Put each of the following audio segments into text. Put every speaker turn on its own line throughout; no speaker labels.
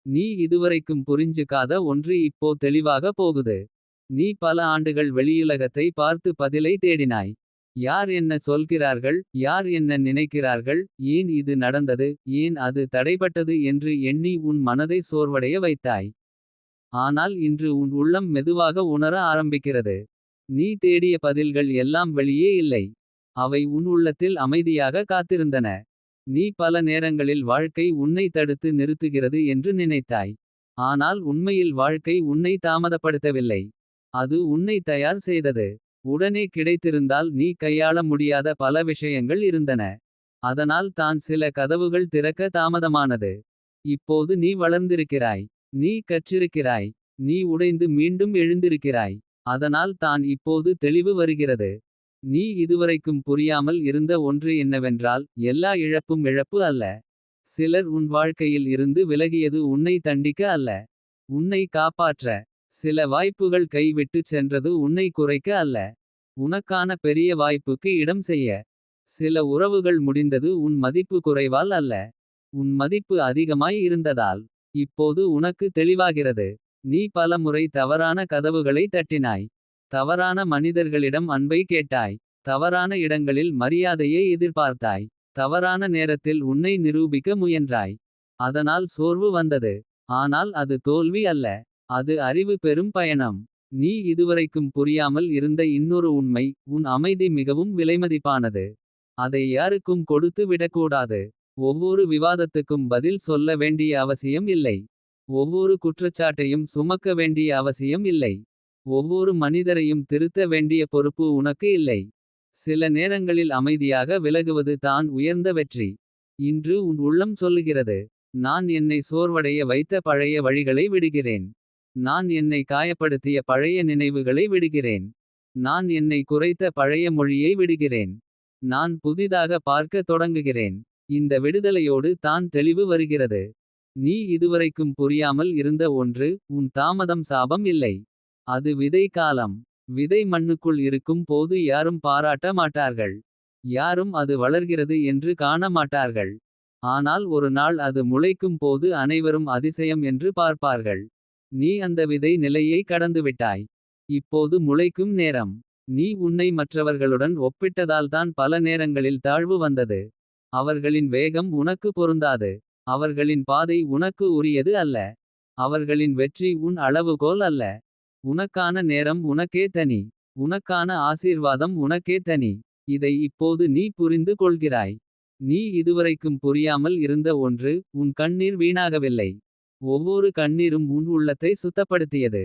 நீ இதுவரைக்கும் புரிஞ்சுக்காத ஒன்று இப்போ தெளிவாக போகுது. நீ பல ஆண்டுகள் வெளியுலகத்தை பார்த்து பதிலை தேடினாய். யார் என்ன சொல்கிறார்கள், யார் என்ன நினைக்கிறார்கள், ஏன் இது நடந்தது, ஏன் அது தடைபட்டது என்று எண்ணி உன் மனதை சோர்வடைய வைத்தாய். ஆனால் இன்று உன் உள்ளம் மெதுவாக உணர ஆரம்பிக்கிறது. நீ தேடிய பதில்கள் எல்லாம் வெளியே இல்லை. அவை உன் உள்ளத்தில் அமைதியாக காத்திருந்தன. நீ பல நேரங்களில் வாழ்க்கை உன்னை தடுத்து நிறுத்துகிறது என்று நினைத்தாய். ஆனால் உண்மையில் வாழ்க்கை உன்னை தாமதப்படுத்தவில்லை. அது உன்னை தயார் செய்தது. உடனே கிடைத்திருந்தால் நீ கையாள முடியாத பல விஷயங்கள் இருந்தன. அதனால் தான் சில கதவுகள் திறக்க தாமதமானது. இப்போது நீ வளர்ந்திருக்கிறாய். நீ கற்றிருக்கிறாய். நீ உடைந்து மீண்டும் எழுந்திருக்கிறாய். அதனால் தான் இப்போது தெளிவு வருகிறது. நீ இதுவரைக்கும் புரியாமல் இருந்த ஒன்று என்னவென்றால். எல்லா இழப்பும் இழப்பு அல்ல. சிலர் உன் வாழ்க்கையில் இருந்து விலகியது உன்னை தண்டிக்க அல்ல. உன்னை காப்பாற்ற. சில வாய்ப்புகள் கைவிட்டுச் சென்றது உன்னை குறைக்க அல்ல. உனக்கான பெரிய வாய்ப்புக்கு இடம் செய்ய. சில உறவுகள் முடிந்தது உன் மதிப்பு குறைவால் அல்ல. உன் மதிப்பு அதிகமாய் இருந்ததால். இப்போது உனக்கு தெளிவாகிறது. நீ பலமுறை தவறான கதவுகளை தட்டினாய். தவறான மனிதர்களிடம் அன்பை கேட்டாய். தவறான இடங்களில் மரியாதையை எதிர்பார்த்தாய். தவறான நேரத்தில் உன்னை நிரூபிக்க முயன்றாய். அதனால் சோர்வு வந்தது. ஆனால் அது தோல்வி அல்ல. அது அறிவு பெறும் பயணம். நீ இதுவரைக்கும் புரியாமல் இருந்த இன்னொரு உண்மை. உன் அமைதி மிகவும் விலைமதிப்பானது. அதை யாருக்கும் கொடுத்து விடக்கூடாது. ஒவ்வொரு விவாதத்துக்கும் பதில் சொல்ல வேண்டிய அவசியம் இல்லை. ஒவ்வொரு குற்றச்சாட்டையும் சுமக்க வேண்டிய அவசியம் இல்லை. ஒவ்வொரு மனிதரையும் திருத்த வேண்டிய பொறுப்பு உனக்கு இல்லை. சில நேரங்களில் அமைதியாக விலகுவது தான் உயர்ந்த வெற்றி. இன்று உன் உள்ளம் சொல்லுகிறது. நான் என்னை சோர்வடைய வைத்த பழைய வழிகளை விடுகிறேன். நான் என்னை காயப்படுத்திய பழைய நினைவுகளை விடுகிறேன். நான் என்னை குறைத்த பழைய மொழியை விடுகிறேன். நான் புதிதாக பார்க்க தொடங்குகிறேன். இந்த விடுதலையோடு தான் தெளிவு வருகிறது. நீ இதுவரைக்கும் புரியாமல் இருந்த ஒன்று. உன் தாமதம் சாபம் இல்லை. அது விதை காலம். விதை மண்ணுக்குள் இருக்கும் போது யாரும் பாராட்ட மாட்டார்கள். யாரும் அது வளர்கிறது என்று காண மாட்டார்கள். ஆனால் ஒரு நாள் அது முளைக்கும் போது அனைவரும் அதிசயம் என்று பார்ப்பார்கள். நீ அந்த விதை நிலையை கடந்துவிட்டாய். இப்போது முளைக்கும் நேரம். நீ உன்னை மற்றவர்களுடன் ஒப்பிட்டதால்தான் பல நேரங்களில் தாழ்வு வந்தது. அவர்களின் வேகம் உனக்கு பொருந்தாது. அவர்களின் பாதை உனக்கு உரியது அல்ல. அவர்களின் வெற்றி உன் அளவுகோல் அல்ல. உனக்கான நேரம் உனக்கே தனி. உனக்கான ஆசீர்வாதம் உனக்கே தனி. இதை இப்போது நீ புரிந்து கொள்கிறாய். நீ இதுவரைக்கும் புரியாமல் இருந்த ஒன்று. உன் கண்ணீர் வீணாகவில்லை. ஒவ்வொரு கண்ணீரும் உன் உள்ளத்தை சுத்தப்படுத்தியது.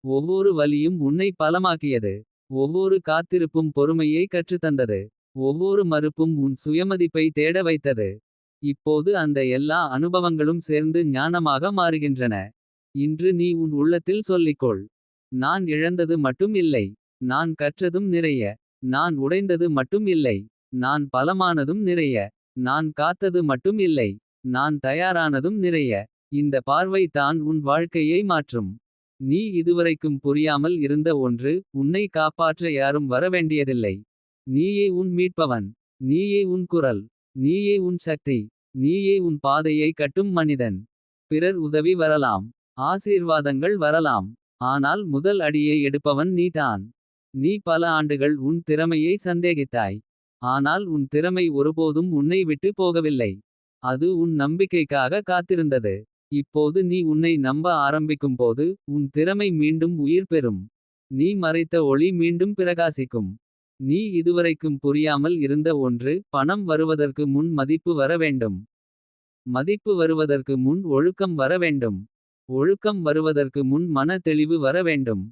ஒவ்வொரு வலியும் உன்னை பலமாக்கியது. ஒவ்வொரு காத்திருப்பும் பொறுமையை கற்றுத்தந்தது. ஒவ்வொரு மறுப்பும் உன் சுயமதிப்பை தேட வைத்தது. இப்போது அந்த எல்லா அனுபவங்களும் சேர்ந்து ஞானமாக மாறுகின்றன. இன்று நீ உன் உள்ளத்தில் சொல்லிக்கொள். நான் இழந்தது மட்டும் இல்லை. நான் கற்றதும் நிறைய. நான் உடைந்தது மட்டும் இல்லை. நான் பலமானதும் நிறைய. நான் காத்தது மட்டும் இல்லை. நான் தயாரானதும் நிறைய. இந்த பார்வை தான் உன் வாழ்க்கையை மாற்றும். நீ இதுவரைக்கும் புரியாமல் இருந்த ஒன்று. உன்னை காப்பாற்ற யாரும் வரவேண்டியதில்லை. நீயே உன் மீட்பவன். நீயே உன் குரல். நீயே உன் சக்தி. நீயே உன் பாதையை கட்டும் மனிதன். பிறர் உதவி வரலாம். ஆசீர்வாதங்கள் வரலாம். ஆனால் முதல் அடியை எடுப்பவன் நீதான். நீ பல ஆண்டுகள் உன் திறமையை சந்தேகித்தாய். ஆனால் உன் திறமை ஒருபோதும் உன்னை விட்டு போகவில்லை. அது உன் நம்பிக்கைக்காக காத்திருந்தது. இப்போது நீ உன்னை நம்ப ஆரம்பிக்கும்போது. உன் திறமை மீண்டும் உயிர் பெறும். நீ மறைத்த ஒளி மீண்டும் பிரகாசிக்கும். நீ இதுவரைக்கும் புரியாமல் இருந்த ஒன்று. பணம் வருவதற்கு முன் மதிப்பு வர வேண்டும். மதிப்பு வருவதற்கு முன் ஒழுக்கம் வர வேண்டும். ஒழுக்கம் வருவதற்கு முன் மன தெளிவு வர வேண்டும்.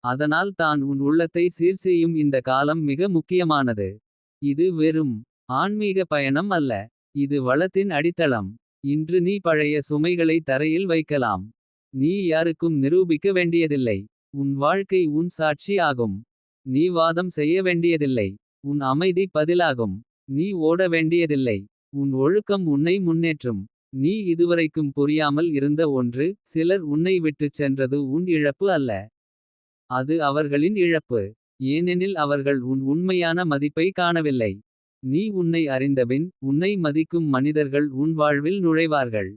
அதனால் தான் உன் உள்ளத்தை சீர்செய்யும் இந்த காலம் மிக முக்கியமானது. இது வெறும் ஆன்மீக பயணம் அல்ல. இது வளத்தின் அடித்தளம். இன்று நீ பழைய சுமைகளை தரையில் வைக்கலாம். நீ யாருக்கும் நிரூபிக்க வேண்டியதில்லை. உன் வாழ்க்கை உன் சாட்சி ஆகும். நீ வாதம் செய்ய வேண்டியதில்லை. உன் அமைதி பதிலாகும். நீ ஓட வேண்டியதில்லை. உன் ஒழுக்கம் உன்னை முன்னேற்றும். நீ இதுவரைக்கும் புரியாமல் இருந்த ஒன்று. சிலர் உன்னை விட்டுச் சென்றது உன் இழப்பு அல்ல. அது அவர்களின் இழப்பு. ஏனெனில் அவர்கள் உன் உண்மையான மதிப்பை காணவில்லை. நீ உன்னை அறிந்தபின். உன்னை மதிக்கும் மனிதர்கள் உன் வாழ்வில் நுழைவார்கள்.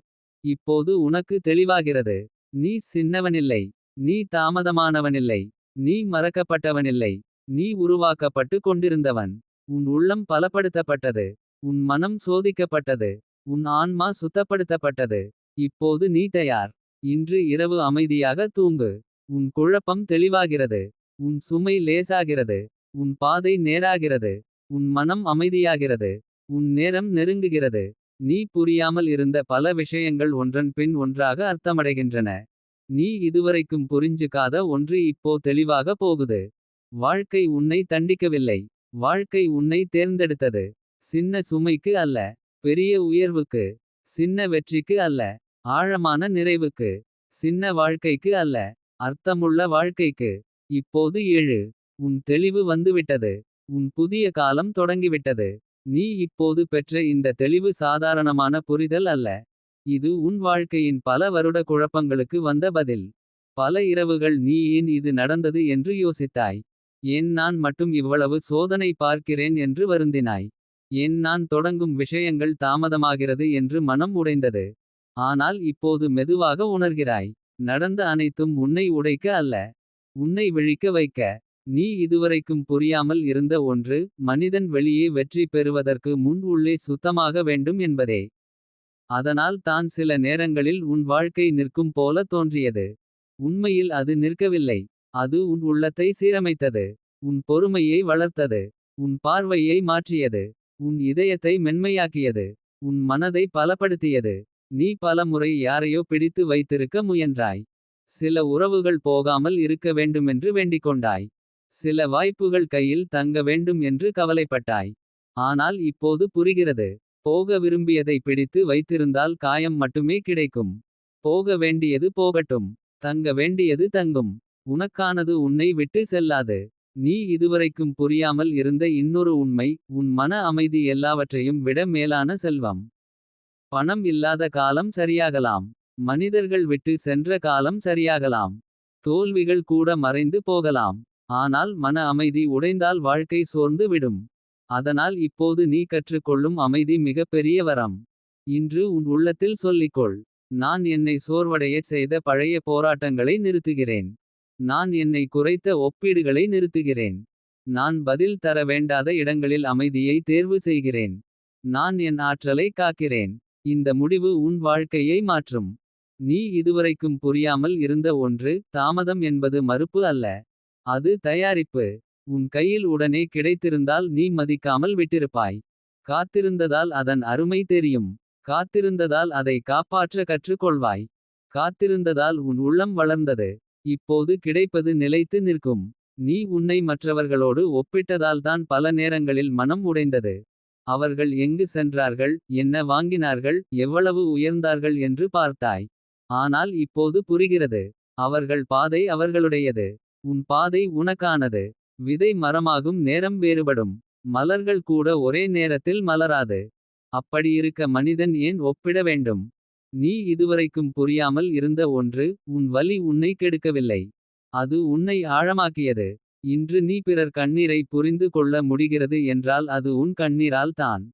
இப்போது உனக்கு தெளிவாகிறது. நீ சின்னவனில்லை. நீ தாமதமானவனில்லை. நீ மறக்கப்பட்டவனில்லை. நீ உருவாக்கப்பட்டு கொண்டிருந்தவன். உன் உள்ளம் பலப்படுத்தப்பட்டது. உன் மனம் சோதிக்கப்பட்டது. உன் ஆன்மா சுத்தப்படுத்தப்பட்டது. இப்போது நீ தயார். இன்று இரவு அமைதியாக தூங்கு. உன் குழப்பம் தெளிவாகிறது. உன் சுமை லேசாகிறது. உன் பாதை நேராகிறது. உன் மனம் அமைதியாகிறது. உன் நேரம் நெருங்குகிறது. நீ புரியாமல் இருந்த பல விஷயங்கள் ஒன்றன் பின் ஒன்றாக அர்த்தமடைகின்றன. நீ இதுவரைக்கும் புரிஞ்சுக்காத ஒன்று இப்போ தெளிவாக போகுது. வாழ்க்கை உன்னை தண்டிக்கவில்லை. வாழ்க்கை உன்னை தேர்ந்தெடுத்தது. சின்ன சுமைக்கு அல்ல. பெரிய உயர்வுக்கு. சின்ன வெற்றிக்கு அல்ல. ஆழமான நிறைவுக்கு. சின்ன வாழ்க்கைக்கு அல்ல. அர்த்தமுள்ள வாழ்க்கைக்கு. இப்போது எழு. உன் தெளிவு வந்துவிட்டது. உன் புதிய காலம் தொடங்கிவிட்டது. நீ இப்போது பெற்ற இந்த தெளிவு சாதாரணமான புரிதல் அல்ல. இது உன் வாழ்க்கையின் பல வருட குழப்பங்களுக்கு வந்த பதில். பல இரவுகள் நீ ஏன் இது நடந்தது என்று யோசித்தாய். ஏன் நான் மட்டும் இவ்வளவு சோதனை பார்க்கிறேன் என்று வருந்தினாய். ஏன் நான் தொடங்கும் விஷயங்கள் தாமதமாகிறது என்று மனம் உடைந்தது. ஆனால் இப்போது மெதுவாக உணர்கிறாய். நடந்த அனைத்தும் உன்னை உடைக்க அல்ல. உன்னை விழிக்க வைக்க. நீ இதுவரைக்கும் புரியாமல் இருந்த ஒன்று. மனிதன் வெளியே வெற்றி பெறுவதற்கு முன் உள்ளே சுத்தமாக வேண்டும் என்பதே. அதனால் தான் சில நேரங்களில் உன் வாழ்க்கை நிற்கும் போல தோன்றியது. உண்மையில் அது நிற்கவில்லை. அது உன் உள்ளத்தை சீரமைத்தது. உன் பொறுமையை வளர்த்தது. உன் பார்வையை மாற்றியது. உன் இதயத்தை மென்மையாக்கியது. உன் மனதை பலப்படுத்தியது. நீ பல முறை யாரையோ பிடித்து வைத்திருக்க முயன்றாய். சில உறவுகள் போகாமல் இருக்க வேண்டுமென்று வேண்டிக்கொண்டாய். சில வாய்ப்புகள் கையில் தங்க வேண்டும் என்று கவலைப்பட்டாய். ஆனால் இப்போது புரிகிறது. போக விரும்பியதை பிடித்து வைத்திருந்தால் காயம் மட்டுமே கிடைக்கும். போக வேண்டியது போகட்டும். தங்க வேண்டியது தங்கும். உனக்கானது உன்னை விட்டு செல்லாது. நீ இதுவரைக்கும் புரியாமல் இருந்த இன்னொரு உண்மை. உன் மன அமைதி எல்லாவற்றையும் விட மேலான செல்வம். பணம் இல்லாத காலம் சரியாகலாம். மனிதர்கள் விட்டு சென்ற காலம் சரியாகலாம். தோல்விகள் கூட மறைந்து போகலாம். ஆனால் மன அமைதி உடைந்தால் வாழ்க்கை சோர்ந்து விடும். அதனால் இப்போது நீ கற்றுக்கொள்ளும் அமைதி மிகப்பெரிய வரம். இன்று உன் உள்ளத்தில் சொல்லிக்கொள். நான் என்னை சோர்வடையச் செய்த பழைய போராட்டங்களை நிறுத்துகிறேன். நான் என்னை குறைத்த ஒப்பீடுகளை நிறுத்துகிறேன். நான் பதில் தர வேண்டாத இடங்களில் அமைதியை தேர்வு செய்கிறேன். நான் என் ஆற்றலை காக்கிறேன். இந்த முடிவு உன் வாழ்க்கையை மாற்றும். நீ இதுவரைக்கும் புரியாமல் இருந்த ஒன்று. தாமதம் என்பது மறுப்பு அல்ல. அது தயாரிப்பு. உன் கையில் உடனே கிடைத்திருந்தால் நீ மதிக்காமல் விட்டிருப்பாய். காத்திருந்ததால் அதன் அருமை தெரியும். காத்திருந்ததால் அதை காப்பாற்ற கற்றுக்கொள்வாய். காத்திருந்ததால் உன் உள்ளம் வளர்ந்தது. இப்போது கிடைப்பது நிலைத்து நிற்கும். நீ உன்னை மற்றவர்களோடு ஒப்பிட்டதால்தான் பல நேரங்களில் மனம் உடைந்தது. அவர்கள் எங்கு சென்றார்கள். என்ன வாங்கினார்கள். எவ்வளவு உயர்ந்தார்கள் என்று பார்த்தாய். ஆனால் இப்போது புரிகிறது. அவர்கள் பாதை அவர்களுடையது. உன் பாதை உனக்கானது. விதை மரமாகும் நேரம் வேறுபடும். மலர்கள் கூட ஒரே நேரத்தில் மலராது. அப்படியிருக்க மனிதன் ஏன் ஒப்பிட வேண்டும். நீ இதுவரைக்கும் புரியாமல் இருந்த ஒன்று. உன் வலி உன்னை கெடுக்கவில்லை. அது உன்னை ஆழமாக்கியது. இன்று நீ பிறர் கண்ணீரை புரிந்து கொள்ள முடிகிறது என்றால் அது உன் கண்ணீரால் தான்.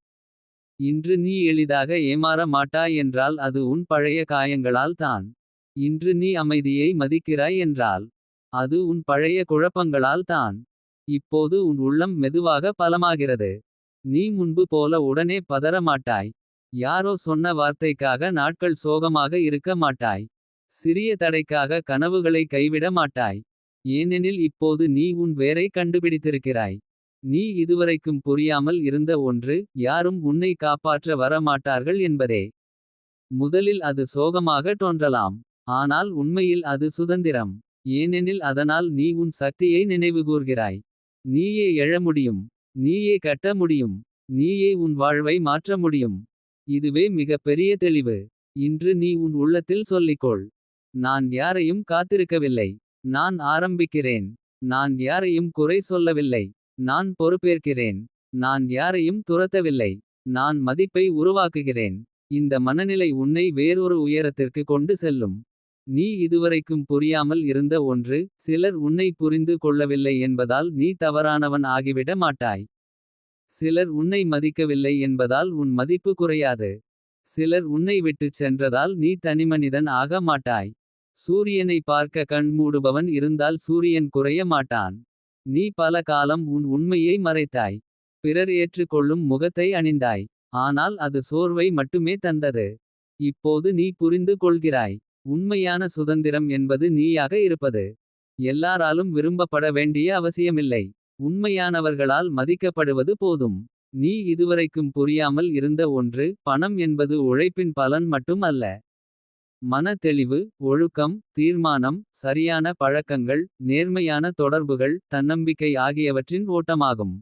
இன்று நீ எளிதாக ஏமாற மாட்டாய் என்றால் அது உன் பழைய காயங்களால் தான். இன்று நீ அமைதியை மதிக்கிறாய் என்றால் அது உன் பழைய குழப்பங்களால் தான். இப்போது உன் உள்ளம் மெதுவாக பலமாகிறது. நீ முன்பு போல உடனே பதற மாட்டாய். யாரோ சொன்ன வார்த்தைக்காக நாட்கள் சோகமாக இருக்க மாட்டாய். சிறிய தடைக்காக கனவுகளை கைவிட மாட்டாய். ஏனெனில் இப்போது நீ உன் வேரை கண்டுபிடித்திருக்கிறாய். நீ இதுவரைக்கும் புரியாமல் இருந்த ஒன்று. யாரும் உன்னை காப்பாற்ற வர மாட்டார்கள் என்பதே. முதலில் அது சோகமாக தோன்றலாம். ஆனால் உண்மையில் அது சுதந்திரம். ஏனெனில் அதனால் நீ உன் சக்தியை நினைவுகூர்கிறாய். நீயே எழ முடியும். நீயே கட்ட முடியும். நீயே உன் வாழ்வை மாற்ற முடியும். இதுவே மிகப் பெரிய தெளிவு. இன்று நீ உன் உள்ளத்தில் சொல்லிக்கொள். நான் யாரையும் காத்திருக்கவில்லை. நான் ஆரம்பிக்கிறேன். நான் யாரையும் குறை சொல்லவில்லை. நான் பொறுப்பேற்கிறேன். நான் யாரையும் துரத்தவில்லை. நான் மதிப்பை உருவாக்குகிறேன். இந்த மனநிலை உன்னை வேறொரு உயரத்திற்கு கொண்டு செல்லும். நீ இதுவரைக்கும் புரியாமல் இருந்த ஒன்று. சிலர் உன்னை புரிந்து கொள்ளவில்லை என்பதால் நீ தவறானவன் ஆகிவிட மாட்டாய். சிலர் உன்னை மதிக்கவில்லை என்பதால் உன் மதிப்பு குறையாது. சிலர் உன்னை விட்டுச் சென்றதால் நீ தனிமனிதன் ஆக மாட்டாய். சூரியனை பார்க்க கண் மூடுபவன் இருந்தால் சூரியன் குறைய மாட்டான். நீ பல காலம் உன் உண்மையை மறைத்தாய். பிறர் ஏற்றுக்கொள்ளும் முகத்தை அணிந்தாய். ஆனால் அது சோர்வை மட்டுமே தந்தது. இப்போது நீ புரிந்து கொள்கிறாய். உண்மையான சுதந்திரம் என்பது நீயாக இருப்பது. எல்லாராலும் விரும்பப்பட வேண்டிய அவசியமில்லை. உண்மையானவர்களால் மதிக்கப்படுவது போதும். நீ இதுவரைக்கும் புரியாமல் இருந்த ஒன்று. பணம் என்பது உழைப்பின் பலன் மட்டும் அல்ல. மன தெளிவு, ஒழுக்கம், தீர்மானம், சரியான பழக்கங்கள். நேர்மையான தொடர்புகள், தன்னம்பிக்கை ஆகியவற்றின் ஓட்டமாகும்.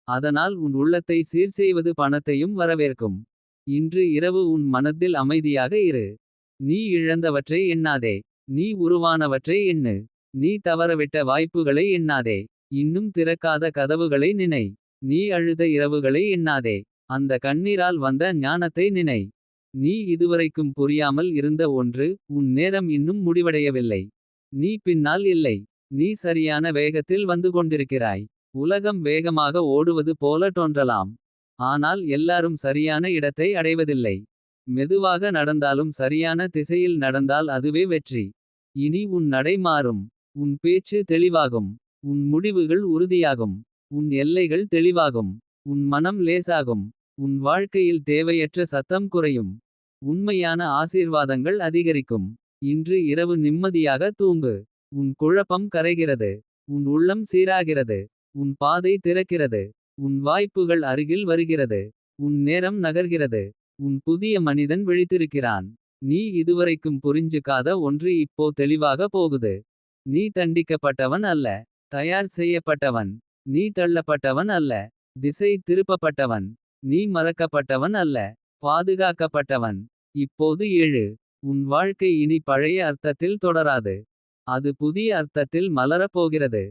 அதனால் உன் உள்ளத்தை சீர்செய்வது பணத்தையும் வரவேற்கும். இன்று இரவு உன் மனத்தில் அமைதியாக இரு. நீ இழந்தவற்றை எண்ணாதே. நீ உருவானவற்றை எண்ணு. நீ தவறவிட்ட வாய்ப்புகளை எண்ணாதே. இன்னும் திறக்காத கதவுகளை நினை. நீ அழுத இரவுகளை எண்ணாதே. அந்த கண்ணீரால் வந்த ஞானத்தை நினை. நீ இதுவரைக்கும் புரியாமல் இருந்த ஒன்று. உன் நேரம் இன்னும் முடிவடையவில்லை. நீ பின்னால் இல்லை. நீ சரியான வேகத்தில் வந்து கொண்டிருக்கிறாய். உலகம் வேகமாக ஓடுவது போல தோன்றலாம். ஆனால் எல்லாரும் சரியான இடத்தை அடைவதில்லை. மெதுவாக நடந்தாலும் சரியான திசையில் நடந்தால் அதுவே வெற்றி. இனி உன் நடை மாறும். உன் பேச்சு தெளிவாகும். உன் முடிவுகள் உறுதியாகும். உன் எல்லைகள் தெளிவாகும். உன் மனம் லேசாகும். உன் வாழ்க்கையில் தேவையற்ற சத்தம் குறையும். உண்மையான ஆசீர்வாதங்கள் அதிகரிக்கும். இன்று இரவு நிம்மதியாக தூங்கு. உன் குழப்பம் கரைகிறது. உன் உள்ளம் சீராகிறது. உன் பாதை திறக்கிறது. உன் வாய்ப்புகள் அருகில் வருகிறது. உன் நேரம் நகர்கிறது. உன் புதிய மனிதன் விழித்திருக்கிறான். நீ இதுவரைக்கும் புரிஞ்சுக்காத ஒன்று இப்போ தெளிவாக போகுது. நீ தண்டிக்கப்பட்டவன் அல்ல. தயார் செய்யப்பட்டவன். நீ தள்ளப்பட்டவன் அல்ல. திசை திருப்பப்பட்டவன். நீ மறக்கப்பட்டவன் அல்ல. பாதுகாக்கப்பட்டவன். இப்போது எழு. உன் வாழ்க்கை இனி பழைய அர்த்தத்தில் தொடராது. அது புதிய அர்த்தத்தில் மலரப் போகிறது.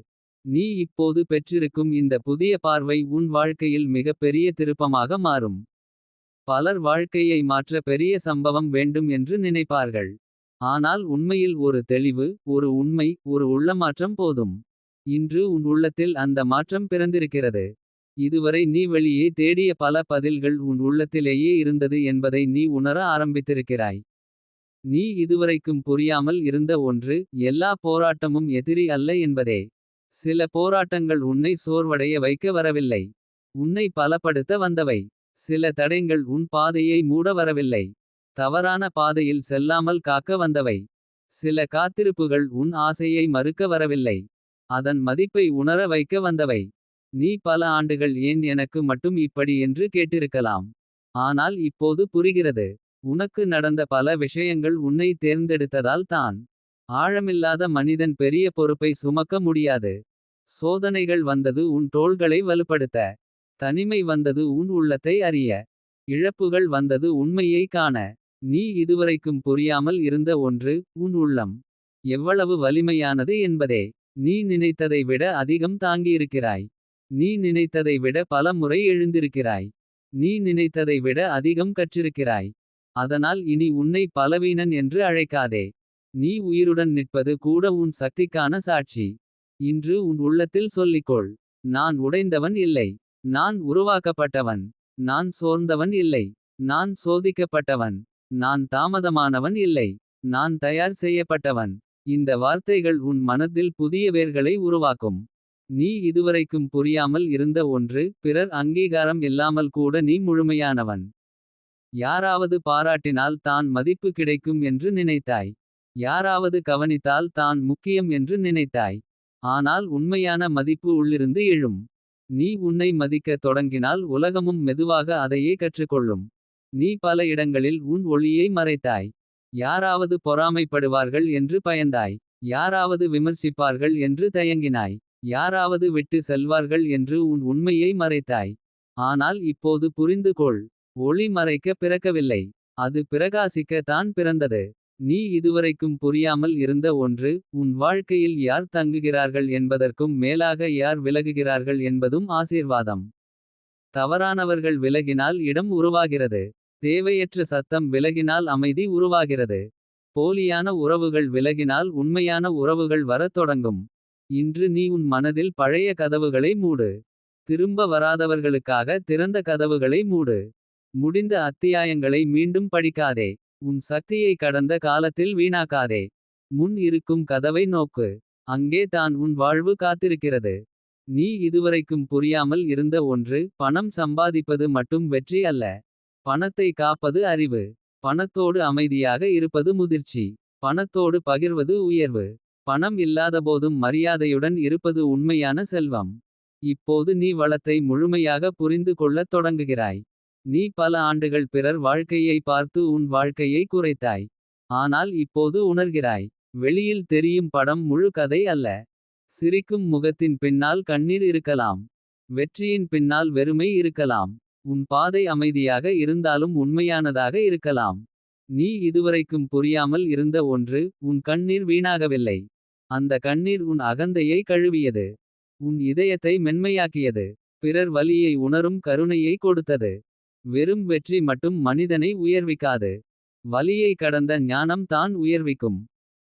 நீ இப்போது பெற்றிருக்கும் இந்த புதிய பார்வை உன் வாழ்க்கையில் மிகப்பெரிய திருப்பமாக மாறும். பலர் வாழ்க்கையை மாற்ற பெரிய சம்பவம் வேண்டும் என்று நினைப்பார்கள். ஆனால் உண்மையில் ஒரு தெளிவு, ஒரு உண்மை, ஒரு உள்ளமாற்றம் போதும். இன்று உன் உள்ளத்தில் அந்த மாற்றம் பிறந்திருக்கிறது. இதுவரை நீ வெளியே தேடிய பல பதில்கள் உன் உள்ளத்திலேயே இருந்தது என்பதை நீ உணர ஆரம்பித்திருக்கிறாய். நீ இதுவரைக்கும் புரியாமல் இருந்த ஒன்று. எல்லா போராட்டமும் எதிரி அல்ல என்பதே. சில போராட்டங்கள் உன்னை சோர்வடைய வைக்க வரவில்லை. உன்னை பலப்படுத்த வந்தவை. சில தடைகள் உன் பாதையை மூட வரவில்லை. தவறான பாதையில் செல்லாமல் காக்க வந்தவை. சில காத்திருப்புகள் உன் ஆசையை மறுக்க வரவில்லை. அதன் மதிப்பை உணர வைக்க வந்தவை. நீ பல ஆண்டுகள் ஏன் எனக்கு மட்டும் இப்படி என்று கேட்டிருக்கலாம். ஆனால் இப்போது புரிகிறது. உனக்கு நடந்த பல விஷயங்கள் உன்னை தேர்ந்தெடுத்ததால் தான். ஆழமில்லாத மனிதன் பெரிய பொறுப்பை சுமக்க முடியாது. சோதனைகள் வந்தது உன் தோள்களை வலுப்படுத்த. தனிமை வந்தது உன் உள்ளத்தை அறிய. இழப்புகள் வந்தது உண்மையை காண. நீ இதுவரைக்கும் புரியாமல் இருந்த ஒன்று. உன் உள்ளம் எவ்வளவு வலிமையானது என்பதே. நீ நினைத்ததை விட அதிகம் தாங்கியிருக்கிறாய். நீ நினைத்ததை விட பல முறை எழுந்திருக்கிறாய். நீ நினைத்ததை விட அதிகம் கற்றிருக்கிறாய். அதனால் இனி உன்னை பலவீனன் என்று அழைக்காதே. நீ உயிருடன் நிற்பது கூட உன் சக்திக்கான சாட்சி. இன்று உன் உள்ளத்தில் சொல்லிக்கொள். நான் உடைந்தவன் இல்லை. நான் உருவாக்கப்பட்டவன். நான் சோர்ந்தவன் இல்லை. நான் சோதிக்கப்பட்டவன். நான் தாமதமானவன் இல்லை. நான் தயார் செய்யப்பட்டவன். இந்த வார்த்தைகள் உன் மனதில் புதிய வேர்களை உருவாக்கும். நீ இதுவரைக்கும் புரியாமல் இருந்த ஒன்று. பிறர் அங்கீகாரம் இல்லாமல் கூட நீ முழுமையானவன். யாராவது பாராட்டினால் தான் மதிப்பு கிடைக்கும் என்று நினைத்தாய். யாராவது கவனித்தால் தான் முக்கியம் என்று நினைத்தாய். ஆனால் உண்மையான மதிப்பு உள்ளிருந்து எழும். நீ உன்னை மதிக்கத் தொடங்கினால் உலகமும் மெதுவாக அதையே கற்றுக்கொள்ளும். நீ பல இடங்களில் உன் ஒளியை மறைத்தாய். யாராவது பொறாமைப்படுவார்கள் என்று பயந்தாய். யாராவது விமர்சிப்பார்கள் என்று தயங்கினாய். யாராவது விட்டு செல்வார்கள் என்று உன் உண்மையை மறைத்தாய். ஆனால் இப்போது புரிந்து கொள். ஒளி மறைக்க பிறக்கவில்லை. அது பிரகாசிக்க தான் பிறந்தது. நீ இதுவரைக்கும் புரியாமல் இருந்த ஒன்று. உன் வாழ்க்கையில் யார் தங்குகிறார்கள் என்பதற்கும் மேலாக யார் விலகுகிறார்கள் என்பதும் ஆசீர்வாதம். தவறானவர்கள் விலகினால் இடம் உருவாகிறது. தேவையற்ற சத்தம் விலகினால் அமைதி உருவாகிறது. போலியான உறவுகள் விலகினால் உண்மையான உறவுகள் வரத் தொடங்கும். இன்று நீ உன் மனதில் பழைய கதவுகளை மூடு. திரும்ப வராதவர்களுக்காக திறந்த கதவுகளை மூடு. முடிந்த அத்தியாயங்களை மீண்டும் படிக்காதே. உன் சக்தியை கடந்த காலத்தில் வீணாக்காதே. முன் இருக்கும் கதவை நோக்கு. அங்கே தான் உன் வாழ்வு காத்திருக்கிறது. நீ இதுவரைக்கும் புரியாமல் இருந்த ஒன்று. பணம் சம்பாதிப்பது மட்டும் வெற்றி அல்ல. பணத்தை காப்பது அறிவு. பணத்தோடு அமைதியாக இருப்பது முதிர்ச்சி. பணத்தோடு பகிர்வது உயர்வு. பணம் இல்லாதபோதும் மரியாதையுடன் இருப்பது உண்மையான செல்வம். இப்போது நீ வளத்தை முழுமையாக புரிந்து கொள்ளத் தொடங்குகிறாய். நீ பல ஆண்டுகள் பிறர் வாழ்க்கையை பார்த்து உன் வாழ்க்கையை குறைத்தாய். ஆனால் இப்போது உணர்கிறாய். வெளியில் தெரியும் படம் முழு கதை அல்ல. சிரிக்கும் முகத்தின் பின்னால் கண்ணீர் இருக்கலாம். வெற்றியின் பின்னால் வெறுமை இருக்கலாம். உன் பாதை அமைதியாக இருந்தாலும் உண்மையானதாக இருக்கலாம். நீ இதுவரைக்கும் புரியாமல் இருந்த ஒன்று. உன் கண்ணீர் வீணாகவில்லை. அந்த கண்ணீர் உன் அகந்தையை கழுவியது. உன் இதயத்தை மென்மையாக்கியது. பிறர் வலியை உணரும் கருணையை கொடுத்தது. வெறும் வெற்றி மட்டும் மனிதனை உயர்விக்காது. வலியை கடந்த ஞானம் தான் உயர்விக்கும்.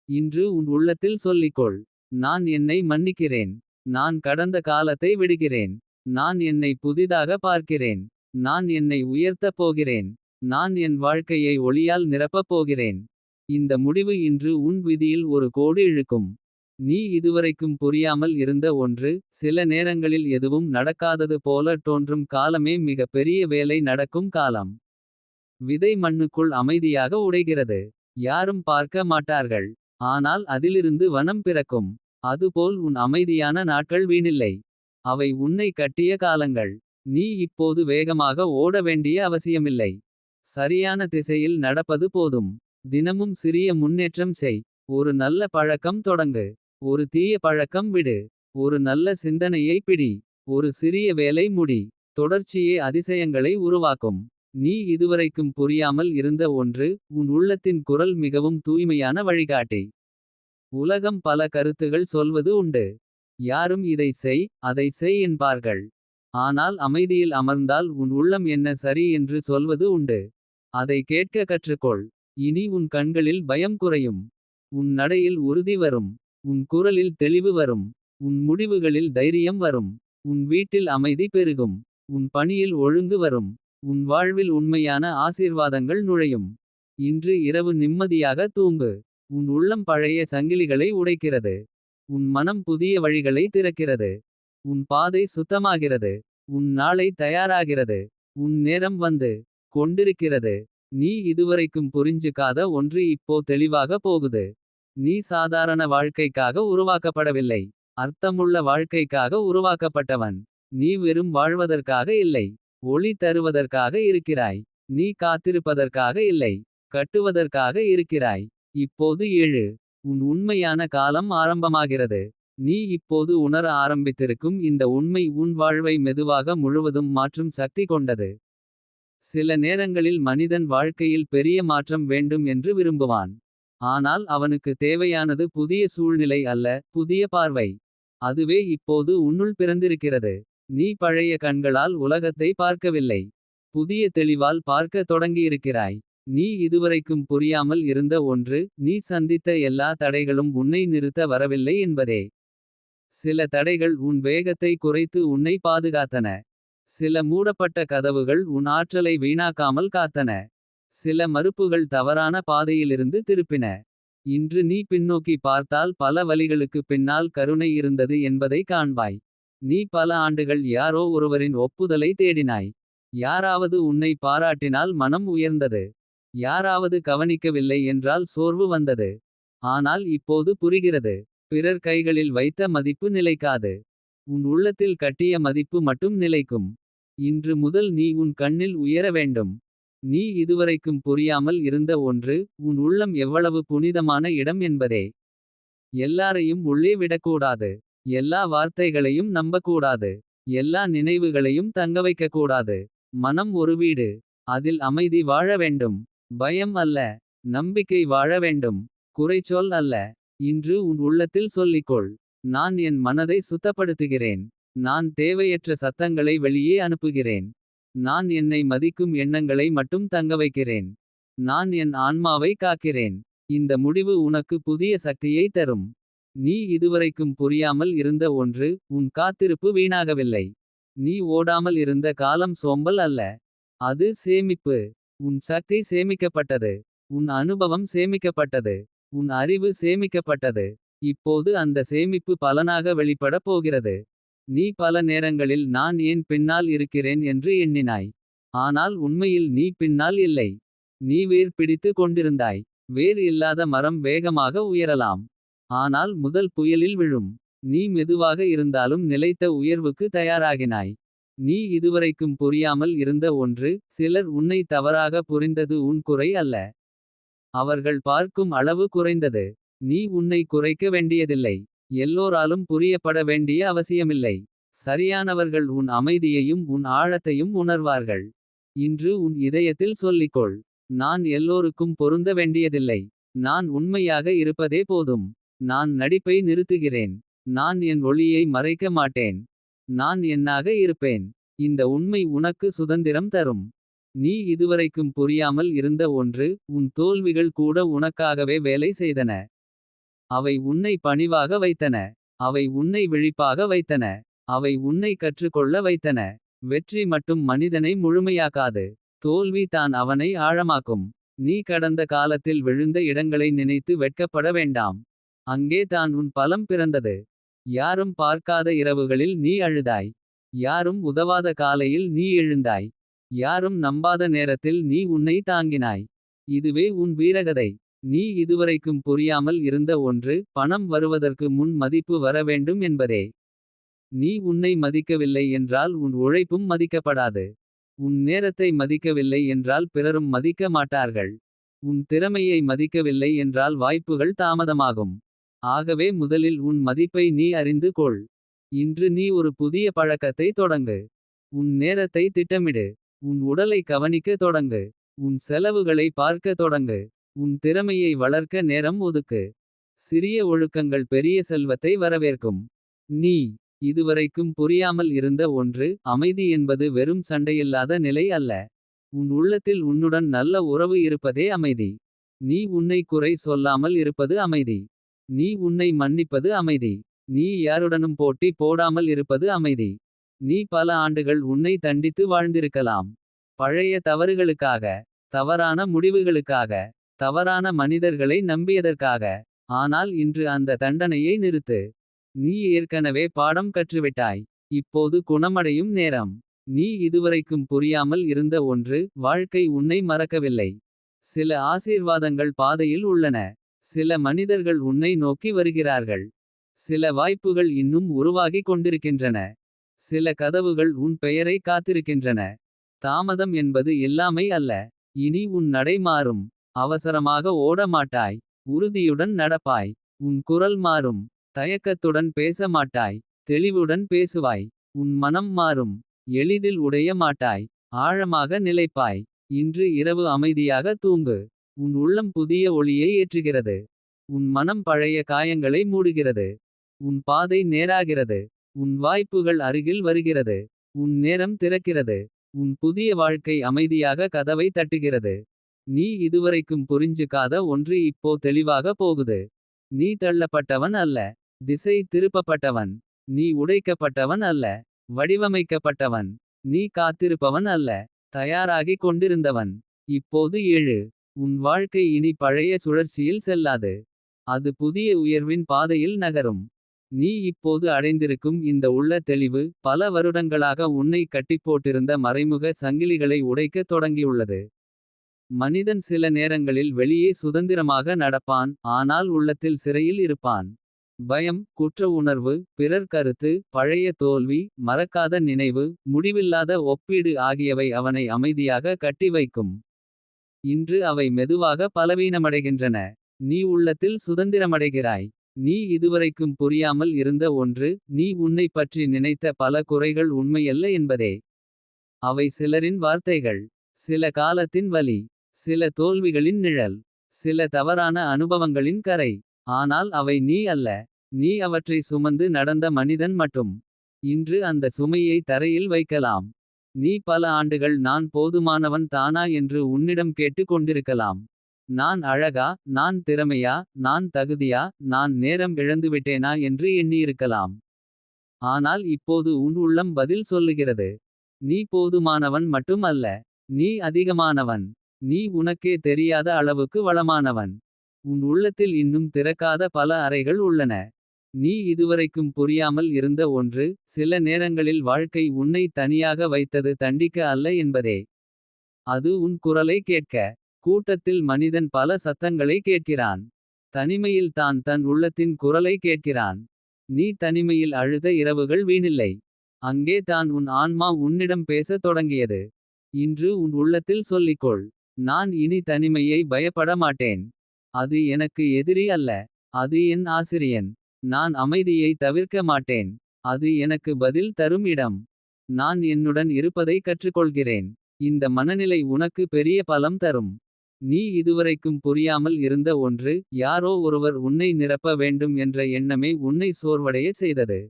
இன்று உன் உள்ளத்தில் சொல்லிக்கொள். நான் என்னை மன்னிக்கிறேன். நான் கடந்த காலத்தை விடுகிறேன். நான் என்னை புதிதாக பார்க்கிறேன். நான் என்னை உயர்த்தப் போகிறேன். நான் என் வாழ்க்கையை ஒளியால் நிரப்பப் போகிறேன். இந்த முடிவு இன்று உன் விதியில் ஒரு கோடு இழுக்கும். நீ இதுவரைக்கும் புரியாமல் இருந்த ஒன்று. சில நேரங்களில் எதுவும் நடக்காதது போல தோன்றும் காலமே மிக பெரிய வேலை நடக்கும் காலம். விதை மண்ணுக்குள் அமைதியாக உடைகிறது. யாரும் பார்க்க மாட்டார்கள். ஆனால் அதிலிருந்து வனம் பிறக்கும். அதுபோல் உன் அமைதியான நாட்கள் வீணில்லை. அவை உன்னை கட்டிய காலங்கள். நீ இப்போது வேகமாக ஓட வேண்டிய அவசியமில்லை. சரியான திசையில் நடப்பது போதும். தினமும் சிறிய முன்னேற்றம் செய். ஒரு நல்ல பழக்கம் தொடங்கு. ஒரு தீய பழக்கம் விடு. ஒரு நல்ல சிந்தனையை பிடி. ஒரு சிறிய வேலை முடி. தொடர்ச்சியே அதிசயங்களை உருவாக்கும். நீ இதுவரைக்கும் புரியாமல் இருந்த ஒன்று. உன் உள்ளத்தின் குரல் மிகவும் தூய்மையான வழிகாட்டி. உலகம் பல கருத்துகள் சொல்வது உண்டு. யாரும் இதை செய் அதை செய் என்பார்கள். ஆனால் அமைதியில் அமர்ந்தால் உன் உள்ளம் என்ன சரி என்று சொல்வது உண்டு. அதை கேட்க கற்றுக்கொள். இனி உன் கண்களில் பயம் குறையும். உன் நடையில் உறுதி வரும். உன் குரலில் தெளிவு வரும். உன் முடிவுகளில் தைரியம் வரும். உன் வீட்டில் அமைதி பெருகும். உன் பணியில் ஒழுங்கு வரும். உன் வாழ்வில் உண்மையான ஆசீர்வாதங்கள் நுழையும். இன்று இரவு நிம்மதியாக தூங்கு. உன் உள்ளம் பழைய சங்கிலிகளை உடைக்கிறது. உன் மனம் புதிய வழிகளை திறக்கிறது. உன் பாதை சுத்தமாகிறது. உன் நாளை தயாராகிறது. உன் நேரம் வந்து கொண்டிருக்கிறது. நீ இதுவரைக்கும் புரிஞ்சுக்காத ஒன்று இப்போ தெளிவாக போகுது. நீ சாதாரண வாழ்க்கைக்காக உருவாக்கப்படவில்லை. அர்த்தமுள்ள வாழ்க்கைக்காக உருவாக்கப்பட்டவன். நீ வெறும் வாழ்வதற்காக இல்லை. ஒளி தருவதற்காக இருக்கிறாய். நீ காத்திருப்பதற்காக இல்லை. கட்டுவதற்காக இருக்கிறாய். இப்போது எழு. உன் உண்மையான காலம் ஆரம்பமாகிறது. நீ இப்போது உணர ஆரம்பித்திருக்கும் இந்த உண்மை உன் வாழ்வை மெதுவாக முழுவதும் மாற்றும் சக்தி கொண்டது. சில நேரங்களில் மனிதன் வாழ்க்கையில் பெரிய மாற்றம் வேண்டும் என்று விரும்புவான். ஆனால் அவனுக்கு தேவையானது புதிய சூழ்நிலை அல்ல. புதிய பார்வை. அதுவே இப்போது உன்னுள் பிறந்திருக்கிறது. நீ பழைய கண்களால் உலகத்தை பார்க்கவில்லை. புதிய தெளிவால் பார்க்க தொடங்கியிருக்கிறாய். நீ இதுவரைக்கும் புரியாமல் இருந்த ஒன்று. நீ சந்தித்த எல்லா தடைகளும் உன்னை நிறுத்த வரவில்லை என்பதே. சில தடைகள் உன் வேகத்தை குறைத்து உன்னை பாதுகாத்தன. சில மூடப்பட்ட கதவுகள் உன் ஆற்றலை வீணாக்காமல் காத்தன. சில மறுப்புகள் தவறான பாதையிலிருந்து திருப்பின. இன்று நீ பின்னோக்கி பார்த்தால் பல வழிகளுக்கு பின்னால் கருணை இருந்தது என்பதை காண்பாய். நீ பல ஆண்டுகள் யாரோ ஒருவரின் ஒப்புதலை தேடினாய். யாராவது உன்னை பாராட்டினால் மனம் உயர்ந்தது. யாராவது கவனிக்கவில்லை என்றால் சோர்வு வந்தது. ஆனால் இப்போது புரிகிறது. பிறர் கைகளில் வைத்த மதிப்பு நிலைக்காது. உன் உள்ளத்தில் கட்டிய மதிப்பு மட்டும் நிலைக்கும். இன்று முதல் நீ உன் கண்ணில் உயர வேண்டும். நீ இதுவரைக்கும் புரியாமல் இருந்த ஒன்று. உன் உள்ளம் எவ்வளவு புனிதமான இடம் என்பதே. எல்லாரையும் உள்ளே விடக்கூடாது. எல்லா வார்த்தைகளையும் நம்பக்கூடாது. எல்லா நினைவுகளையும் தங்கவைக்கக்கூடாது. மனம் ஒரு வீடு. அதில் அமைதி வாழ வேண்டும். பயம் அல்ல. நம்பிக்கை வாழ வேண்டும். குறைச்சொல் அல்ல. இன்று உன் உள்ளத்தில் சொல்லிக்கொள். நான் என் மனதை சுத்தப்படுத்துகிறேன். நான் தேவையற்ற சத்தங்களை வெளியே அனுப்புகிறேன். நான் என்னை மதிக்கும் எண்ணங்களை மட்டும் தங்கவைக்கிறேன். நான் என் ஆன்மாவை காக்கிறேன். இந்த முடிவு உனக்கு புதிய சக்தியை தரும். நீ இதுவரைக்கும் புரியாமல் இருந்த ஒன்று. உன் காத்திருப்பு வீணாகவில்லை. நீ ஓடாமல் இருந்த காலம் சோம்பல் அல்ல. அது சேமிப்பு. உன் சக்தி சேமிக்கப்பட்டது. உன் அனுபவம் சேமிக்கப்பட்டது. உன் அறிவு சேமிக்கப்பட்டது. இப்போது அந்த சேமிப்பு பலனாக வெளிப்படப் போகிறது. நீ பல நேரங்களில் நான் ஏன் பின்னால் இருக்கிறேன் என்று எண்ணினாய். ஆனால் உண்மையில் நீ பின்னால் இல்லை. நீ வேர் பிடித்து கொண்டிருந்தாய். வேர் இல்லாத மரம் வேகமாக உயரலாம். ஆனால் முதல் புயலில் விழும். நீ மெதுவாக இருந்தாலும் நிலைத்த உயர்வுக்கு தயாராகினாய். நீ இதுவரைக்கும் புரியாமல் இருந்த ஒன்று. சிலர் உன்னை தவறாக புரிந்தது உன் குறை அல்ல. அவர்கள் பார்க்கும் அளவு குறைந்தது. நீ உன்னை குறைக்க வேண்டியதில்லை. எல்லோராலும் புரியப்பட வேண்டிய அவசியமில்லை. சரியானவர்கள் உன் அமைதியையும் உன் ஆழத்தையும் உணர்வார்கள். இன்று உன் இதயத்தில் சொல்லிக்கொள். நான் எல்லோருக்கும் பொருந்த வேண்டியதில்லை. நான் உண்மையாக இருப்பதே போதும். நான் நடிப்பை நிறுத்துகிறேன். நான் என் ஒளியை மறைக்க மாட்டேன். நான் என்னாக இருப்பேன். இந்த உண்மை உனக்கு சுதந்திரம் தரும். நீ இதுவரைக்கும் புரியாமல் இருந்த ஒன்று. உன் தோல்விகள் கூட உனக்காகவே வேலை செய்தன. அவை உன்னை பணிவாக வைத்தன. அவை உன்னை விழிப்பாக வைத்தன. அவை உன்னை கற்றுக்கொள்ள வைத்தன. வெற்றி மட்டும் மனிதனை முழுமையாக்காது. தோல்வி தான் அவனை ஆழமாக்கும். நீ கடந்த காலத்தில் விழுந்த இடங்களை நினைத்து வெட்கப்பட வேண்டாம். அங்கே தான் உன் பலம் பிறந்தது. யாரும் பார்க்காத இரவுகளில் நீ அழுதாய். யாரும் உதவாத காலையில் நீ எழுந்தாய். யாரும் நம்பாத நேரத்தில் நீ உன்னை தாங்கினாய். இதுவே உன் வீரகதை. நீ இதுவரைக்கும் புரியாமல் இருந்த ஒன்று. பணம் வருவதற்கு முன் மதிப்பு வர வேண்டும் என்பதே. நீ உன்னை மதிக்கவில்லை என்றால் உன் உழைப்பும் மதிக்கப்படாது. உன் நேரத்தை மதிக்கவில்லை என்றால் பிறரும் மதிக்க மாட்டார்கள். உன் திறமையை மதிக்கவில்லை என்றால் வாய்ப்புகள் தாமதமாகும். ஆகவே முதலில் உன் மதிப்பை நீ அறிந்து கொள். இன்று நீ ஒரு புதிய பழக்கத்தை தொடங்கு. உன் நேரத்தை திட்டமிடு. உன் உடலை கவனிக்க தொடங்கு. உன் செலவுகளை பார்க்க தொடங்கு. உன் திறமையை வளர்க்க நேரம் ஒதுக்கு. சிறிய ஒழுக்கங்கள் பெரிய செல்வத்தை வரவேற்கும். நீ இதுவரைக்கும் புரியாமல் இருந்த ஒன்று. அமைதி என்பது வெறும் சண்டையில்லாத நிலை அல்ல. உன் உள்ளத்தில் உன்னுடன் நல்ல உறவு இருப்பதே அமைதி. நீ உன்னை குறை சொல்லாமல் இருப்பது அமைதி. நீ உன்னை மன்னிப்பது அமைதி. நீ யாருடனும் போட்டி போடாமல் இருப்பது அமைதி. நீ பல ஆண்டுகள் உன்னை தண்டித்து வாழ்ந்திருக்கலாம். பழைய தவறுகளுக்காக. தவறான முடிவுகளுக்காக. தவறான மனிதர்களை நம்பியதற்காக. ஆனால் இன்று அந்த தண்டனையை நிறுத்து. நீ ஏற்கனவே பாடம் கற்றுவிட்டாய். இப்போது குணமடையும் நேரம். நீ இதுவரைக்கும் புரியாமல் இருந்த ஒன்று. வாழ்க்கை உன்னை மறக்கவில்லை. சில ஆசீர்வாதங்கள் பாதையில் உள்ளன. சில மனிதர்கள் உன்னை நோக்கி வருகிறார்கள். சில வாய்ப்புகள் இன்னும் உருவாகிக் கொண்டிருக்கின்றன. சில கதவுகள் உன் பெயரை காத்திருக்கின்றன. தாமதம் என்பது இல்லாமை அல்ல. இனி உன் நடை மாறும். அவசரமாக ஓட மாட்டாய். உறுதியுடன் நடப்பாய். உன் குரல் மாறும். தயக்கத்துடன் பேச மாட்டாய். தெளிவுடன் பேசுவாய். உன் மனம் மாறும். எளிதில் உடைய மாட்டாய். ஆழமாக நிலைப்பாய். இன்று இரவு அமைதியாக தூங்கு. உன் உள்ளம் புதிய ஒளியை ஏற்றுகிறது. உன் மனம் பழைய காயங்களை மூடுகிறது. உன் பாதை நேராகிறது. உன் வாய்ப்புகள் அருகில் வருகிறது. உன் நேரம் திறக்கிறது. உன் புதிய வாழ்க்கை அமைதியாக கதவை தட்டுகிறது. நீ இதுவரைக்கும் புரிஞ்சுக்காத ஒன்று இப்போ தெளிவாக போகுது. நீ தள்ளப்பட்டவன் அல்ல. திசை திருப்பப்பட்டவன். நீ உடைக்கப்பட்டவன் அல்ல. வடிவமைக்கப்பட்டவன். நீ காத்திருப்பவன் அல்ல. தயாராகிக் கொண்டிருந்தவன். இப்போது எழு. உன் வாழ்க்கை இனி பழைய சுழற்சியில் செல்லாது. அது புதிய உயர்வின் பாதையில் நகரும். நீ இப்போது அடைந்திருக்கும் இந்த உள்ள தெளிவு. பல வருடங்களாக உன்னை கட்டிப்போட்டிருந்த மறைமுக சங்கிலிகளை உடைக்கத் தொடங்கியுள்ளது. மனிதன் சில நேரங்களில் வெளியே சுதந்திரமாக நடப்பான். ஆனால் உள்ளத்தில் சிறையில் இருப்பான். பயம், குற்ற உணர்வு, பிறர் கருத்து, பழைய தோல்வி, மறக்காத நினைவு. முடிவில்லாத ஒப்பீடு ஆகியவை அவனை அமைதியாக கட்டி வைக்கும். இன்று அவை மெதுவாக பலவீனமடைகின்றன. நீ உள்ளத்தில் சுதந்திரமடைகிறாய். நீ இதுவரைக்கும் புரியாமல் இருந்த ஒன்று. நீ உன்னை பற்றி நினைத்த பல குறைகள் உண்மையல்ல என்பதே. அவை சிலரின் வார்த்தைகள். சில காலத்தின் வலி. சில தோல்விகளின் நிழல். சில தவறான அனுபவங்களின் கரை. ஆனால் அவை நீ அல்ல. நீ அவற்றை சுமந்து நடந்த மனிதன் மட்டும். இன்று அந்த சுமையை தரையில் வைக்கலாம். நீ பல ஆண்டுகள் நான் போதுமானவன் தானா என்று உன்னிடம் கேட்டு கொண்டிருக்கலாம். நான் அழகா, நான் திறமையா, நான் தகுதியா, நான் நேரம் இழந்துவிட்டேனா என்று எண்ணியிருக்கலாம். ஆனால் இப்போது உன் உள்ளம் பதில் சொல்லுகிறது. நீ போதுமானவன் மட்டும் அல்ல. நீ அதிகமானவன். நீ உனக்கே தெரியாத அளவுக்கு வளமானவன். உன் உள்ளத்தில் இன்னும் திறக்காத பல அறைகள் உள்ளன. நீ இதுவரைக்கும் புரியாமல் இருந்த ஒன்று. சில நேரங்களில் வாழ்க்கை உன்னை தனியாக வைத்தது தண்டிக்க அல்ல என்பதே. அது உன் குரலை கேட்க. கூட்டத்தில் மனிதன் பல சத்தங்களை கேட்கிறான். தனிமையில் தான் தன் உள்ளத்தின் குரலை கேட்கிறான். நீ தனிமையில் அழுத இரவுகள் வீணில்லை. அங்கே தான் உன் ஆன்மா உன்னிடம் பேசத் தொடங்கியது. இன்று உன் உள்ளத்தில் சொல்லிக்கொள். நான் இனி தனிமையை பயப்பட மாட்டேன். அது எனக்கு எதிரி அல்ல. அது என் ஆசிரியன். நான் அமைதியை தவிர்க்க மாட்டேன். அது எனக்கு பதில் தரும் இடம். நான் என்னுடன் இருப்பதை கற்றுக்கொள்கிறேன். இந்த மனநிலை உனக்கு பெரிய பலம் தரும். நீ இதுவரைக்கும் புரியாமல் இருந்த ஒன்று. யாரோ ஒருவர் உன்னை நிரப்ப வேண்டும் என்ற எண்ணமே உன்னை சோர்வடைய செய்தது.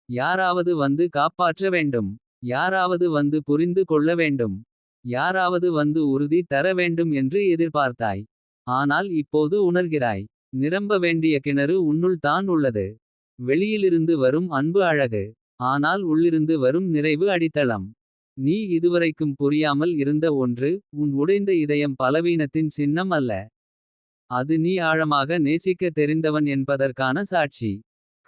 யாராவது வந்து காப்பாற்ற வேண்டும். யாராவது வந்து புரிந்து கொள்ள வேண்டும். யாராவது வந்து உறுதி தர வேண்டும் என்று எதிர்பார்த்தாய். ஆனால் இப்போது உணர்கிறாய். நிரம்ப வேண்டிய கிணறு உன்னுள் தான் உள்ளது. வெளியிலிருந்து வரும் அன்பு அழகு. ஆனால் உள்ளிருந்து வரும் நிறைவு அடித்தளம். நீ இதுவரைக்கும் புரியாமல் இருந்த ஒன்று. உன் உடைந்த இதயம் பலவீனத்தின் சின்னம் அல்ல. அது நீ ஆழமாக நேசிக்க தெரிந்தவன் என்பதற்கான சாட்சி.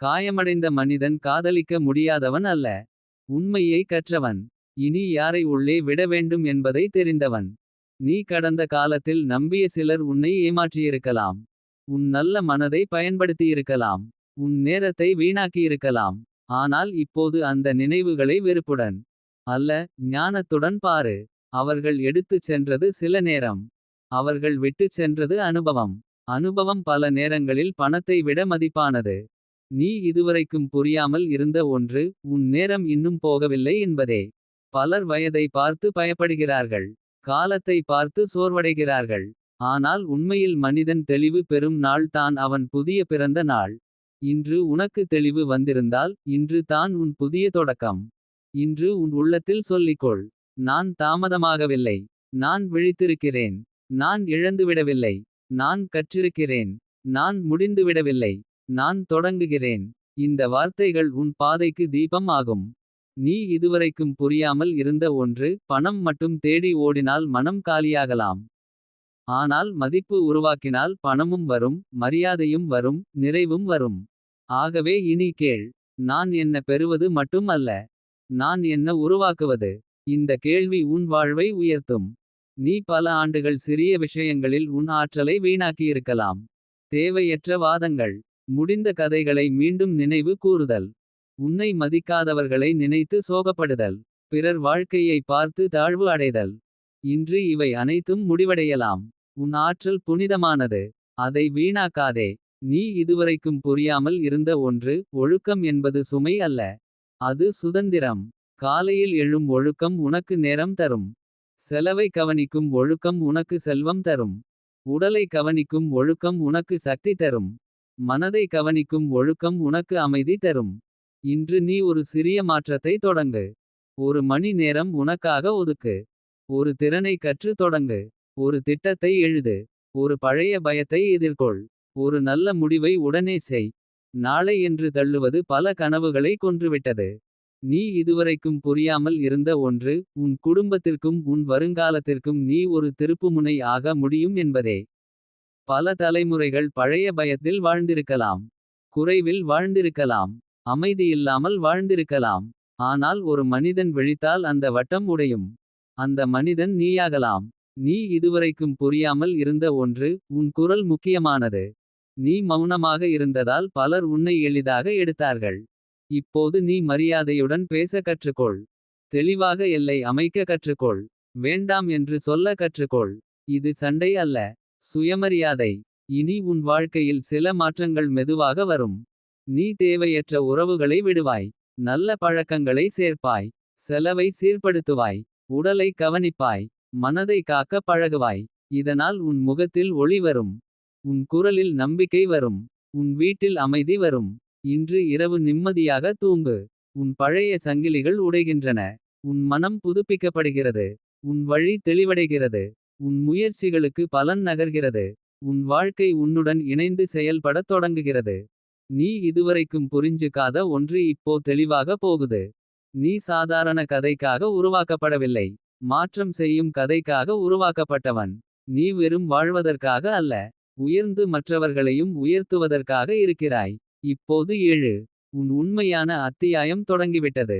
காயமடைந்த மனிதன் காதலிக்க முடியாதவன் அல்ல. உண்மையை கற்றவன். இனி யாரை உள்ளே விட வேண்டும் என்பதை தெரிந்தவன். நீ கடந்த காலத்தில் நம்பிய சிலர் உன்னை ஏமாற்றியிருக்கலாம். உன் நல்ல மனதை பயன்படுத்தியிருக்கலாம். உன் நேரத்தை வீணாக்கியிருக்கலாம். ஆனால் இப்போது அந்த நினைவுகளை வெறுப்புடன் அல்ல, ஞானத்துடன் பாரு. அவர்கள் எடுத்துச் சென்றது சில நேரம். அவர்கள் விட்டுச் சென்றது அனுபவம். அனுபவம் பல நேரங்களில் பணத்தை விட மதிப்பானது. நீ இதுவரைக்கும் புரியாமல் இருந்த ஒன்று. உன் நேரம் இன்னும் போகவில்லை என்பதே. பலர் வயதை பார்த்து பயப்படுகிறார்கள். காலத்தை பார்த்து சோர்வடைகிறார்கள். ஆனால் உண்மையில் மனிதன் தெளிவு பெறும் நாள் தான் அவன் புதிய பிறந்த நாள். இன்று உனக்கு தெளிவு வந்திருந்தால். இன்று தான் உன் புதிய தொடக்கம். இன்று உன் உள்ளத்தில் சொல்லிக்கொள். நான் தாமதமாகவில்லை. நான் விழித்திருக்கிறேன். நான் இழந்துவிடவில்லை. நான் கற்றிருக்கிறேன். நான் முடிந்துவிடவில்லை. நான் தொடங்குகிறேன். இந்த வார்த்தைகள் உன் பாதைக்கு தீபம் ஆகும். நீ இதுவரைக்கும் புரியாமல் இருந்த ஒன்று. பணம் மட்டும் தேடி ஓடினால் மனம் காலியாகலாம். ஆனால் மதிப்பு உருவாக்கினால் பணமும் வரும். மரியாதையும் வரும். நிறைவும் வரும். ஆகவே இனி கேள். நான் என்ன பெறுவது மட்டும் அல்ல. நான் என்ன உருவாக்குவது. இந்த கேள்வி உன் வாழ்வை உயர்த்தும். நீ பல ஆண்டுகள் சிறிய விஷயங்களில் உன் ஆற்றலை வீணாக்கியிருக்கலாம். தேவையற்ற வாதங்கள். முடிந்த கதைகளை மீண்டும் நினைவு கூறுதல். உன்னை மதிக்காதவர்களை நினைத்து சோகப்படுதல். பிறர் வாழ்க்கையை பார்த்து தாழ்வு அடைதல். இன்று இவை அனைத்தும் முடிவடையலாம். உன் ஆற்றல் புனிதமானது. அதை வீணாக்காதே. நீ இதுவரைக்கும் புரியாமல் இருந்த ஒன்று. ஒழுக்கம் என்பது சுமை அல்ல. அது சுதந்திரம். காலையில் எழும் ஒழுக்கம் உனக்கு நேரம் தரும். செலவை கவனிக்கும் ஒழுக்கம் உனக்கு செல்வம் தரும். உடலை கவனிக்கும் ஒழுக்கம் உனக்கு சக்தி தரும். மனதை கவனிக்கும் ஒழுக்கம் உனக்கு அமைதி தரும். இன்று நீ ஒரு சிறிய மாற்றத்தை தொடங்கு. ஒரு மணி நேரம் உனக்காக ஒதுக்கு. ஒரு திறனை கற்று தொடங்கு. ஒரு திட்டத்தை எழுது. ஒரு பழைய பயத்தை எதிர்கொள். ஒரு நல்ல முடிவை உடனே செய். நாளை என்று தள்ளுவது பல கனவுகளை கொன்றுவிட்டது. நீ இதுவரைக்கும் புரியாமல் இருந்த ஒன்று. உன் குடும்பத்திற்கும் உன் வருங்காலத்திற்கும் நீ ஒரு திருப்புமுனை ஆக முடியும் என்பதே. பல தலைமுறைகள் பழைய பயத்தில் வாழ்ந்திருக்கலாம். குறைவில் வாழ்ந்திருக்கலாம். அமைதியில்லாமல் வாழ்ந்திருக்கலாம். ஆனால் ஒரு மனிதன் விழித்தால் அந்த வட்டம் உடையும். அந்த மனிதன் நீயாகலாம். நீ இதுவரைக்கும் புரியாமல் இருந்த ஒன்று. உன் குரல் முக்கியமானது. நீ மௌனமாக இருந்ததால் பலர் உன்னை எளிதாக எடுத்தார்கள். இப்போது நீ மரியாதையுடன் பேச கற்றுக்கொள். தெளிவாக எல்லை அமைக்க கற்றுக்கொள். வேண்டாம் என்று சொல்ல கற்றுக்கொள். இது சண்டை அல்ல, சுயமரியாதை. இனி உன் வாழ்க்கையில் சில மாற்றங்கள் மெதுவாக வரும். நீ தேவையற்ற உறவுகளை விடுவாய். நல்ல பழக்கங்களை சேர்ப்பாய். செலவை சீர்படுத்துவாய். உடலை கவனிப்பாய். மனதை காக்க பழகுவாய். இதனால் உன் முகத்தில் ஒளி வரும். உன் குரலில் நம்பிக்கை வரும். உன் வீட்டில் அமைதி வரும். இன்று இரவு நிம்மதியாக தூங்கு. உன் பழைய சங்கிலிகள் உடைகின்றன. உன் மனம் புதுப்பிக்கப்படுகிறது. உன் வழி தெளிவடைகிறது. உன் முயற்சிகளுக்கு பலன் நகர்கிறது. உன் வாழ்க்கை உன்னுடன் இணைந்து செயல்படத் தொடங்குகிறது. நீ இதுவரைக்கும் புரிஞ்சுக்காத ஒன்று இப்போ தெளிவாக போகுது. நீ சாதாரண கதைக்காக உருவாக்கப்படவில்லை. மாற்றம் செய்யும் கதைக்காக உருவாக்கப்பட்டவன். நீ வெறும் வாழ்வதற்காக அல்ல. உயர்ந்து மற்றவர்களையும் உயர்த்துவதற்காக இருக்கிறாய். இப்போது எழு. உன் உண்மையான அத்தியாயம் தொடங்கிவிட்டது.